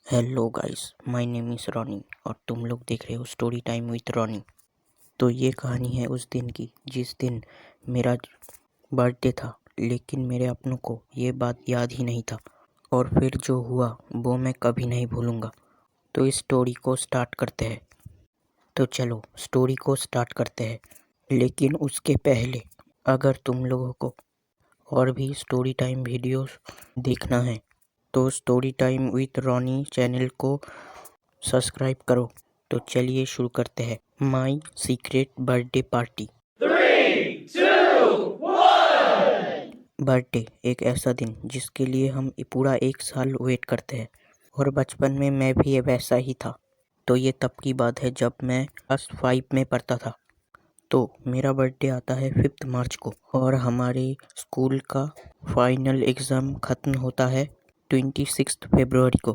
Hello guys, my name is Ronnie और तुम लोग देख रहे हो स्टोरी टाइम विद रॉनी। तो ये कहानी है उस दिन की जिस दिन मेरा बर्थडे था, लेकिन मेरे अपनों को ये बात याद ही नहीं था और फिर जो हुआ वो मैं कभी नहीं भूलूंगा। तो इस स्टोरी को स्टार्ट करते हैं। तो चलो स्टोरी को स्टार्ट करते हैं, लेकिन उसके पहले अगर तुम लोगों को और भी स्टोरी टाइम वीडियोस देखना है तो story time with Ronnie channel को सब्सक्राइब करो। तो चलिए शुरू करते हैं my secret birthday party. 3, 2, 1! Birthday एक ऐसा दिन जिसके लिए हम पूरा एक साल वेट करते हैं और बचपन में मैं भी वैसा ही था। तो ये तब की बात है जब मैं क्लास 5 में पढ़ता था। तो मेरा बर्थडे आता है 5 मार्च को और हमारे स्कूल का फाइनल एग्ज़ाम ख़त्म होता है 26 फरवरी को।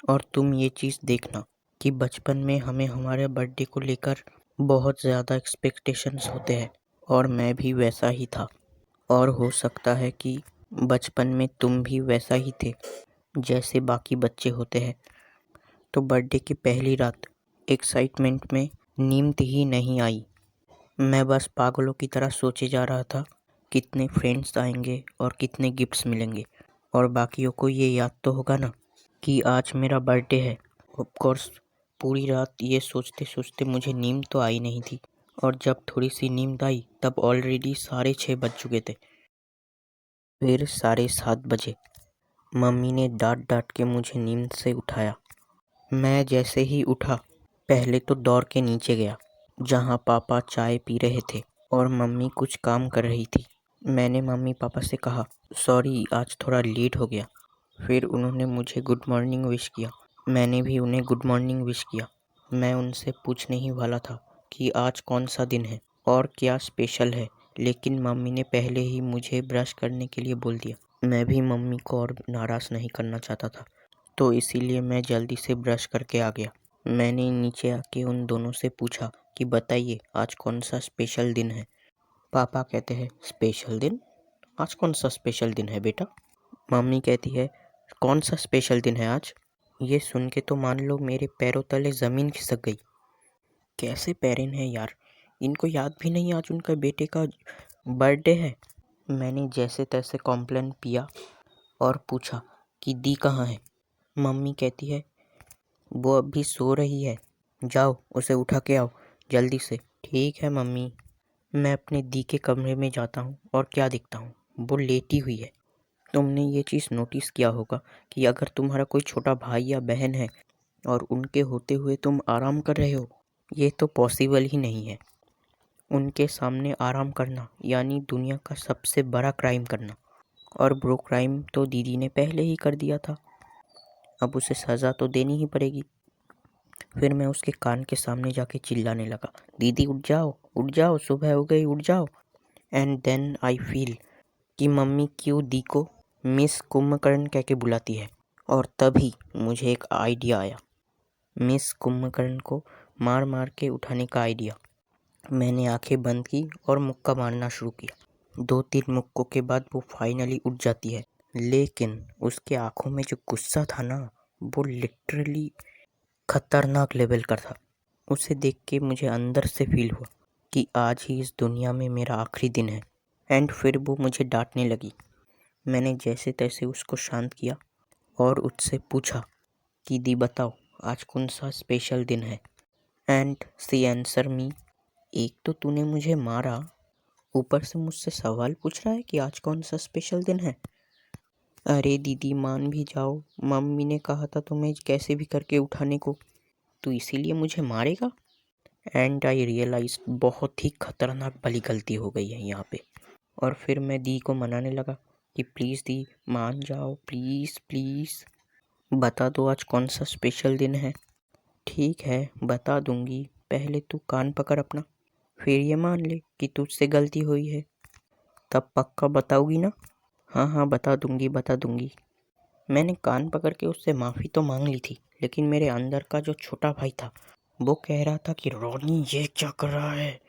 और तुम ये चीज़ देखना कि बचपन में हमें हमारे बर्थडे को लेकर बहुत ज़्यादा एक्सपेक्टेशंस होते हैं और मैं भी वैसा ही था। और हो सकता है कि बचपन में तुम भी वैसा ही थे जैसे बाकी बच्चे होते हैं। तो बर्थडे की पहली रात एक्साइटमेंट में नींद ही नहीं आई। मैं बस पागलों की तरह सोचे जा रहा था कितने फ्रेंड्स आएंगे और कितने गिफ्ट्स मिलेंगे। और बाकियों को ये याद तो होगा ना कि आज मेरा बर्थडे है। ऑफ कोर्स पूरी रात ये सोचते सोचते मुझे नींद तो आई नहीं थी और जब थोड़ी सी नींद आई तब ऑलरेडी 6:30 बज चुके थे। फिर 7:30 बजे मम्मी ने डांट डांट के मुझे नींद से उठाया। मैं जैसे ही उठा पहले तो दौड़ के नीचे गया जहाँ पापा चाय पी रहे थे और मम्मी कुछ काम कर रही थी। मैंने मम्मी पापा से कहा सॉरी आज थोड़ा लेट हो गया। फिर उन्होंने मुझे गुड मॉर्निंग विश किया। मैंने भी उन्हें गुड मॉर्निंग विश किया। मैं उनसे पूछने ही वाला था कि आज कौन सा दिन है और क्या स्पेशल है, लेकिन मम्मी ने पहले ही मुझे ब्रश करने के लिए बोल दिया। मैं भी मम्मी को और नाराज़ नहीं करना चाहता था, तो इसीलिए मैं जल्दी से ब्रश करके आ गया। मैंने नीचे आके उन दोनों से पूछा कि बताइए आज कौन सा स्पेशल दिन है। पापा कहते हैं स्पेशल दिन? आज कौन सा स्पेशल दिन है बेटा? मम्मी कहती है कौन सा स्पेशल दिन है आज? ये सुन के तो मान लो मेरे पैरों तले ज़मीन खिसक गई। कैसे पेरेंट हैं यार, इनको याद भी नहीं आज उनका बेटे का बर्थडे है। मैंने जैसे तैसे कॉम्प्लेन पिया और पूछा कि दी कहाँ है। मम्मी कहती है वो अभी सो रही है, जाओ उसे उठा के आओ जल्दी से। ठीक है मम्मी। मैं अपने दी के कमरे में जाता हूँ और क्या दिखता हूँ, वो लेटी हुई है। तुमने ये चीज़ नोटिस किया होगा कि अगर तुम्हारा कोई छोटा भाई या बहन है और उनके होते हुए तुम आराम कर रहे हो, ये तो पॉसिबल ही नहीं है। उनके सामने आराम करना यानी दुनिया का सबसे बड़ा क्राइम करना। और वो क्राइम तो दीदी ने पहले ही कर दिया था, अब उसे सज़ा तो देनी ही पड़ेगी। फिर मैं उसके कान के सामने जाके चिल्लाने लगा, दीदी उठ जाओ, सुबह हो गई, उठ जाओ। एंड देन आई फील कि मम्मी क्यों दी को मिस कुंभकर्ण कह के बुलाती है। और तभी मुझे एक आइडिया आया, मिस कुंभकर्ण को मार मार के उठाने का आइडिया। मैंने आंखें बंद की और मुक्का मारना शुरू किया। 2-3 मुक्कों के बाद वो फाइनली उठ जाती है, लेकिन उसके आंखों में जो गुस्सा था ना, वो लिटरली खतरनाक लेवल का था। उसे देख के मुझे अंदर से फील हुआ कि आज ही इस दुनिया में मेरा आखिरी दिन है। एंड फिर वो मुझे डांटने लगी। मैंने जैसे तैसे उसको शांत किया और उससे पूछा कि दी बताओ आज कौन सा स्पेशल दिन है। एंड सी आंसर मी, एक तो तूने मुझे मारा, ऊपर से मुझसे सवाल पूछ रहा है कि आज कौन सा स्पेशल दिन है। अरे दीदी मान भी जाओ, मम्मी ने कहा था तुम्हें कैसे भी करके उठाने को, तो इसीलिए मुझे मारेगा। एंड आई रियलाइज बहुत ही खतरनाक वाली गलती हो गई है यहाँ पे। और फिर मैं दी को मनाने लगा कि प्लीज़ दी मान जाओ, प्लीज़ प्लीज़ बता दो आज कौन सा स्पेशल दिन है। ठीक है बता दूंगी, पहले तू कान पकड़ अपना, फिर ये मान ले कि तुझसे गलती हुई है, तब पक्का बताओगी ना? हाँ हाँ बता दूंगी। मैंने कान पकड़ के उससे माफ़ी तो मांग ली थी, लेकिन मेरे अंदर का जो छोटा भाई था वो कह रहा था कि रॉनी ये क्या कर रहा है,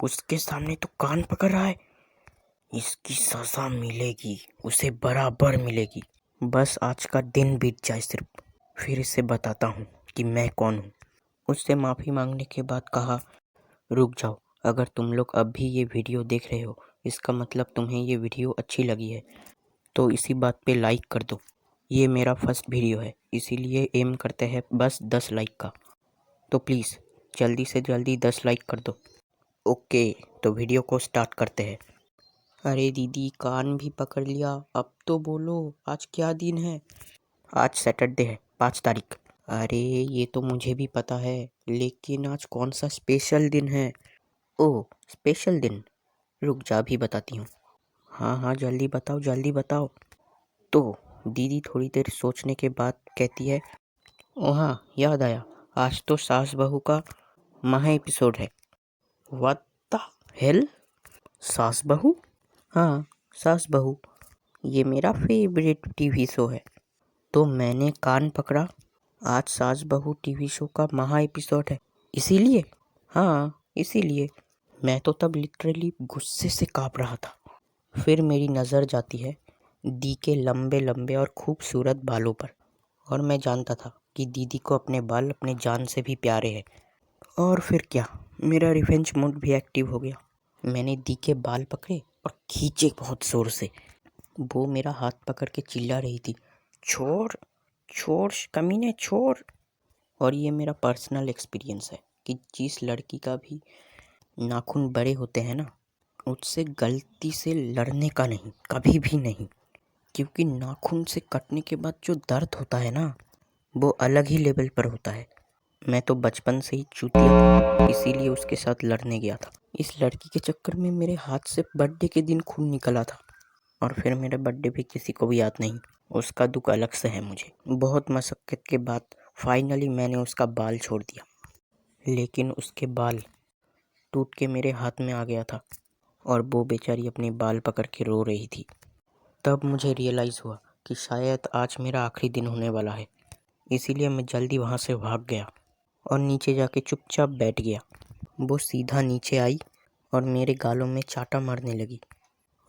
उसके सामने तो कान पकड़ रहा है, इसकी सज़ा मिलेगी, उसे बराबर मिलेगी, बस आज का दिन बीत जाए सिर्फ। फिर इसे बताता हूँ कि मैं कौन हूँ। उससे माफ़ी मांगने के बाद कहा, रुक जाओ, अगर तुम लोग अब भी ये वीडियो देख रहे हो इसका मतलब तुम्हें ये वीडियो अच्छी लगी है, तो इसी बात पे लाइक कर दो। ये मेरा फर्स्ट वीडियो है, इसीलिए एम करते हैं बस 10 लाइक का, तो प्लीज़ जल्दी से जल्दी 10 लाइक कर दो। ओके, तो वीडियो को स्टार्ट करते हैं। अरे दीदी, कान भी पकड़ लिया, अब तो बोलो आज क्या दिन है। आज सैटरडे है, 5 तारीख। अरे ये तो मुझे भी पता है, लेकिन आज कौन सा स्पेशल दिन है। ओह, स्पेशल दिन, रुक जा भी बताती हूँ। हाँ हाँ, जल्दी बताओ जल्दी बताओ। तो दीदी थोड़ी देर सोचने के बाद कहती है, ओ हाँ याद आया, आज तो सास बहू का महा एपिसोड है। व्हाट द हेल, सास बहू? हाँ, सास बहू, ये मेरा फेवरेट टीवी शो है। तो मैंने कान पकड़ा, आज सास बहू टीवी शो का महा एपिसोड है, इसीलिए? हाँ इसीलिए। मैं तो तब लिटरली गुस्से से काँप रहा था। फिर मेरी नज़र जाती है दी के लंबे लंबे और खूबसूरत बालों पर, और मैं जानता था कि दीदी को अपने बाल अपने जान से भी प्यारे हैं। और फिर क्या, मेरा रिवेंज मूड भी एक्टिव हो गया। मैंने दी के बाल पकड़े और खींचे बहुत ज़ोर से। वो मेरा हाथ पकड़ के चिल्ला रही थी, छोड़ छोड़ कमीने छोड़। और ये मेरा पर्सनल एक्सपीरियंस है कि जिस लड़की का भी नाखून बड़े होते हैं ना, उससे गलती से लड़ने का नहीं, कभी भी नहीं। क्योंकि नाखून से कटने के बाद जो दर्द होता है ना, वो अलग ही लेवल पर होता है। मैं तो बचपन से ही चूतिया था, इसीलिए उसके साथ लड़ने गया था। इस लड़की के चक्कर में मेरे हाथ से बर्थडे के दिन खून निकला था, और फिर मेरा बर्थडे भी किसी को भी याद नहीं। उसका दुख अलग से है मुझे। बहुत मशक्क़त के बाद फाइनली मैंने उसका बाल छोड़ दिया, लेकिन उसके बाल टूट के मेरे हाथ में आ गया था, और वो बेचारी अपने बाल पकड़ के रो रही थी। तब मुझे रियलाइज़ हुआ कि शायद आज मेरा आखिरी दिन होने वाला है, इसीलिए मैं जल्दी वहाँ से भाग गया और नीचे जाके चुपचाप बैठ गया। वो सीधा नीचे आई और मेरे गालों में चाटा मारने लगी,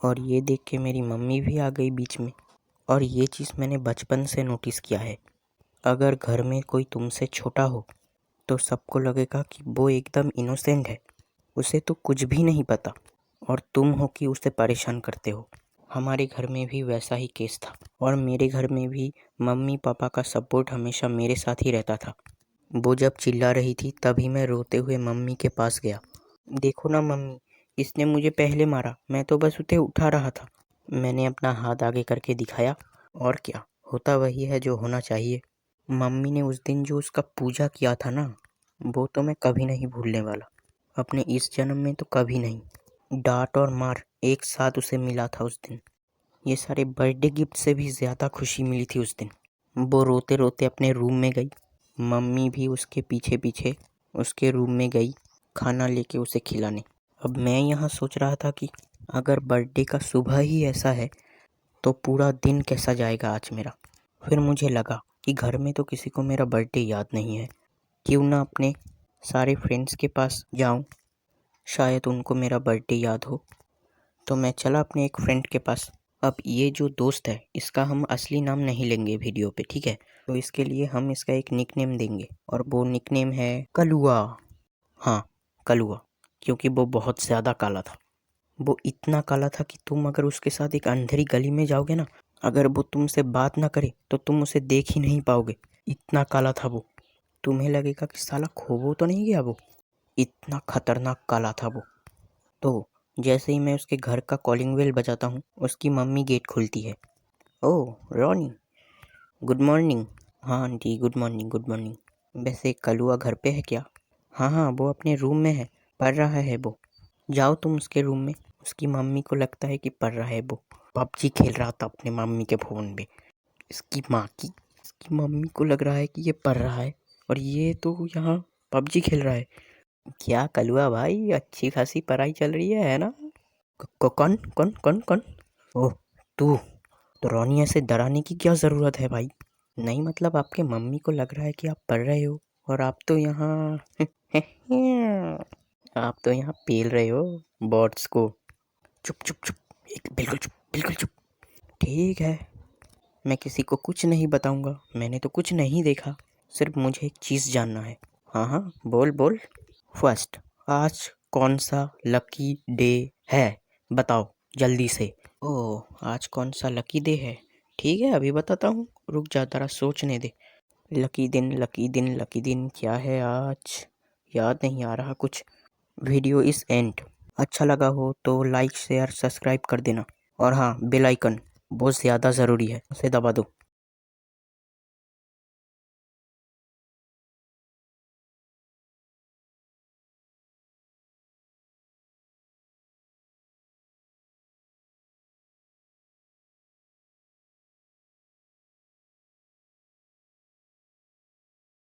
और ये देख के मेरी मम्मी भी आ गई बीच में। और ये चीज़ मैंने बचपन से नोटिस किया है, अगर घर में कोई तुमसे छोटा हो तो सबको लगेगा कि वो एकदम इनोसेंट है, उसे तो कुछ भी नहीं पता, और तुम हो कि उसे परेशान करते हो। हमारे घर में भी वैसा ही केस था, और मेरे घर में भी मम्मी पापा का सपोर्ट हमेशा मेरे साथ ही रहता था। वो जब चिल्ला रही थी तभी मैं रोते हुए मम्मी के पास गया। देखो ना मम्मी, इसने मुझे पहले मारा, मैं तो बस उसे उठा रहा था। मैंने अपना हाथ आगे करके दिखाया, और क्या, होता वही है जो होना चाहिए। मम्मी ने उस दिन जो उसका पूजा किया था ना, वो तो मैं कभी नहीं भूलने वाला, अपने इस जन्म में तो कभी नहीं। डांट और मार एक साथ उसे मिला था उस दिन। ये सारे बर्थडे गिफ्ट से भी ज़्यादा खुशी मिली थी उस दिन। वो रोते रोते अपने रूम में गई, मम्मी भी उसके पीछे पीछे उसके रूम में गई खाना लेके उसे खिलाने। अब मैं यहाँ सोच रहा था कि अगर बर्थडे का सुबह ही ऐसा है तो पूरा दिन कैसा जाएगा आज मेरा। फिर मुझे लगा कि घर में तो किसी को मेरा बर्थडे याद नहीं है, क्यों ना अपने सारे फ्रेंड्स के पास जाऊं, शायद उनको मेरा बर्थडे याद हो। तो मैं चला अपने एक फ्रेंड के पास। अब ये जो दोस्त है इसका हम असली नाम नहीं लेंगे वीडियो पे, ठीक है? तो इसके लिए हम इसका एक निकनेम देंगे, और वो निकनेम है कलुआ। हाँ, कलुआ, क्योंकि वो बहुत ज़्यादा काला था। वो इतना काला था कि तुम अगर उसके साथ एक अंधेरी गली में जाओगे ना, अगर वो तुमसे बात ना करे तो तुम उसे देख ही नहीं पाओगे, इतना काला था वो। तुम्हें लगेगा कि साला खो तो नहीं गया वो, इतना खतरनाक काला था वो। तो जैसे ही मैं उसके घर का कॉलिंग बेल बजाता हूँ, उसकी मम्मी गेट खोलती है। ओह रॉनी, गुड मॉर्निंग। हाँ aunty, good morning good morning. वैसे कलुआ घर पे है क्या? हाँ हाँ, वो अपने रूम में है, पढ़ रहा है वो। जाओ तुम उसके रूम में। उसकी मम्मी को लगता है कि पढ़ रहा है वो, पबजी खेल रहा था अपने मम्मी के फ़ोन पे। इसकी माँ की, इसकी मम्मी को लग रहा है कि ये पढ़ रहा है और ये तो यहाँ पबजी खेल रहा है। क्या कलुआ भाई, अच्छी खासी पढ़ाई चल रही है ना? कौन कौन कौन कौन? ओह तू, तो रोनी ऐसे डराने की क्या ज़रूरत है भाई? नहीं मतलब आपके मम्मी को लग रहा है कि आप पढ़ रहे हो, और आप तो यहाँ आप तो यहाँ पेल रहे हो बॉट्स को। चुप चुप चुप, एक बिल्कुल चुप बिल्कुल चुप। ठीक है, मैं किसी को कुछ नहीं बताऊंगा, मैंने तो कुछ नहीं देखा। सिर्फ मुझे एक चीज़ जानना है। हाँ हाँ, बोल बोल। फर्स्ट, आज कौन सा लकी डे है, बताओ जल्दी से। ओह, आज कौन सा लकी डे है? ठीक है, अभी बताता हूँ, रुक जा, जरा सोचने दे। लकी दिन, लकी दिन, लकी दिन क्या है आज? याद नहीं आ रहा कुछ। वीडियो इस एंड। अच्छा लगा हो तो लाइक शेयर सब्सक्राइब कर देना। और हाँ, बेल आइकन बहुत ज़्यादा ज़रूरी है, उसे दबा दो।